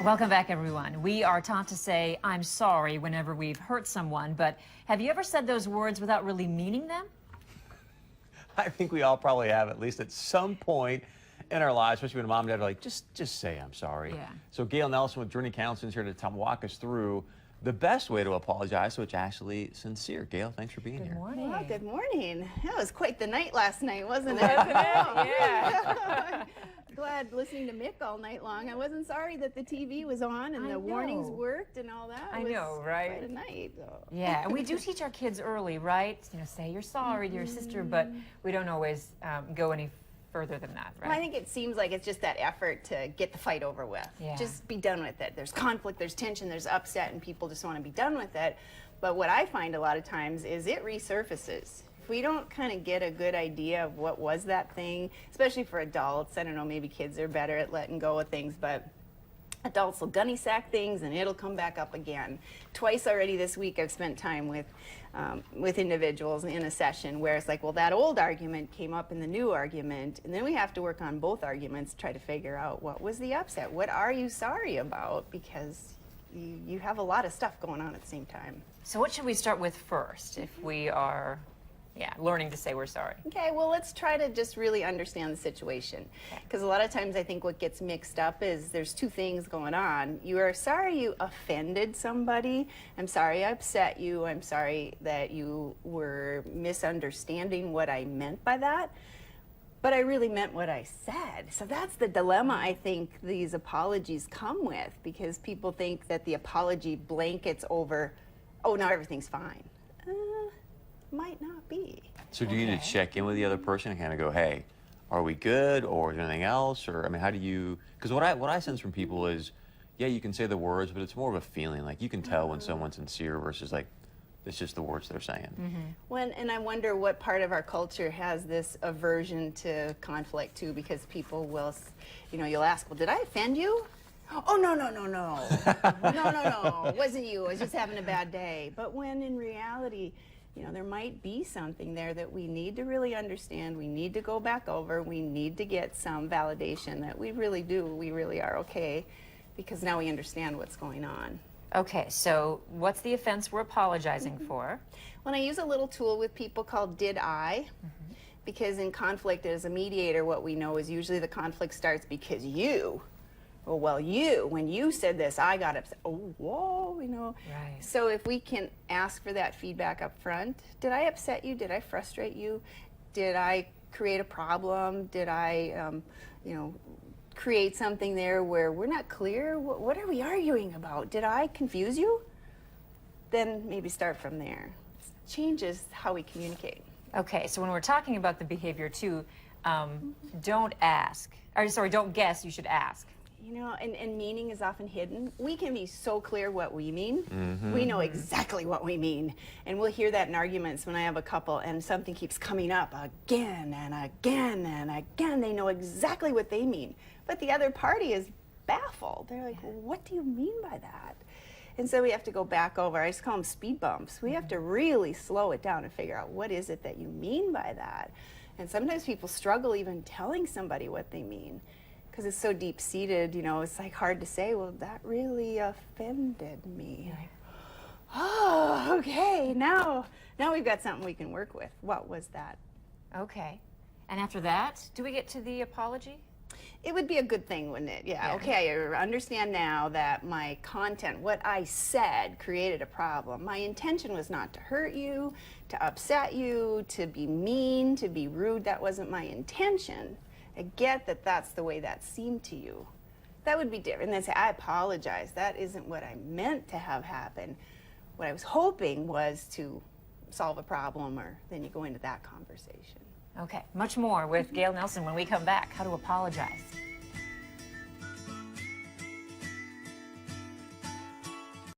Welcome back, everyone. We are taught to say, I'm sorry, whenever we've hurt someone, but have you ever said those words without really meaning them? I think we all probably have, at least at some point in our lives, especially when mom and dad are like, just say I'm sorry. Yeah. So Gail Nelson with Journey Counseling is here to walk us through the best way to apologize, so it's actually sincere. Gail, thanks for being here. Good morning. Well, good morning. That was quite the night last night, wasn't it? Yeah. Glad listening to Mick all night long. I wasn't sorry that the TV was on and I the warnings know. worked and all that. I It was know, right? Quite a night. So. Yeah, and we do teach our kids early, right? You know, say you're sorry to your sister, but we don't always go any further than that, right? Well, I think it seems like it's just that effort to get the fight over with. Yeah. Just be done with it. There's conflict, there's tension, there's upset, and people just want to be done with it. But what I find a lot of times is it resurfaces. If we don't kind of get a good idea of what was that thing, especially for adults, I don't know, maybe kids are better at letting go of things, but adults will gunny sack things and it'll come back up again. Twice already this week I've spent time with individuals in a session where it's like, well, that old argument came up in the new argument, and then we have to work on both arguments, try to figure out what was the upset, what are you sorry about, because you have a lot of stuff going on at the same time. So what should we start with first if we are, learning to say we're sorry? Okay, well, let's try to just really understand the situation. Because a lot of times I think what gets mixed up is there's two things going on. You are sorry you offended somebody. I'm sorry I upset you. I'm sorry that you were misunderstanding what I meant by that. But I really meant what I said. So that's the dilemma I think these apologies come with, because people think that the apology blankets over, oh, now everything's fine. Might not be. So do you need to check in with the other person and kind of go, hey, are we good, or is there anything else? Or, I mean, how do you, because what I sense from people is, yeah, you can say the words, but it's more of a feeling. Like, you can tell when someone's sincere versus, like, it's just the words they're saying. And I wonder what part of our culture has this aversion to conflict too, because people will, you'll ask, well, did I offend you? Oh, no. No, it wasn't you. I was just having a bad day. But when in reality, there might be something there that we need to really understand. We need to go back over. We need to get some validation that we really are okay, because now we understand what's going on. Okay, so what's the offense we're apologizing for? When I use a little tool with people called Did I, because in conflict as a mediator, what we know is usually the conflict starts because you, when you said this, I got upset. Oh, whoa, Right. So if we can ask for that feedback up front, did I upset you? Did I frustrate you? Did I create a problem? Did I, create something there where we're not clear? What are we arguing about? Did I confuse you? Then maybe start from there. It changes how we communicate. Okay, so when we're talking about the behavior too, don't guess, you should ask. And meaning is often hidden. We can be so clear what we mean. We know exactly what we mean. And we'll hear that in arguments when I have a couple and something keeps coming up again and again and again. They know exactly what they mean. But the other party is baffled. They're like, well, what do you mean by that? And so we have to go back over. I just call them speed bumps. We have to really slow it down and figure out what is it that you mean by that. And sometimes people struggle even telling somebody what they mean, because it's so deep-seated, it's like hard to say, well, that really offended me. Right. Oh, okay, now we've got something we can work with. What was that? Okay. And after that, do we get to the apology? It would be a good thing, wouldn't it? Yeah, okay, I understand now that my content, what I said, created a problem. My intention was not to hurt you, to upset you, to be mean, to be rude. That wasn't my intention. I get that that's the way that seemed to you. That would be different. And then say, I apologize. That isn't what I meant to have happen. What I was hoping was to solve a problem, or then you go into that conversation. Okay, much more with Gail Nelson when we come back. How to apologize.